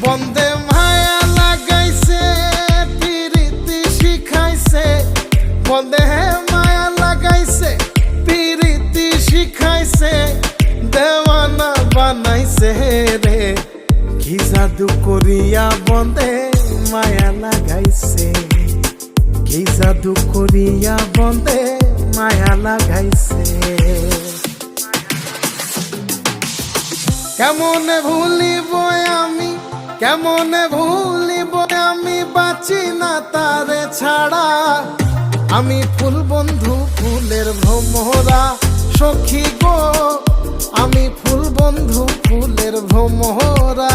বন্দে মায়া লাগাইছে পিরিতি শিখাইছে, বন্দে মায়া লাগাইছে পিরিতি শিখাইছে, দেওয়ানা বানাইছে রে। কি জাদু করিয়া বন্দে মায়া লাগাইছে, কি জাদু করিয়া বন্দে মায়া লাগাইছে। কেমনে ভুলিব আমি, কেমনে ভুলিব আমি, বাঁচি না তারে ছাড়া। আমি ফুল বন্ধু ফুলের ভ্রমরা সখী গো, আমি ফুল বন্ধু ফুলের ভ্রমরা।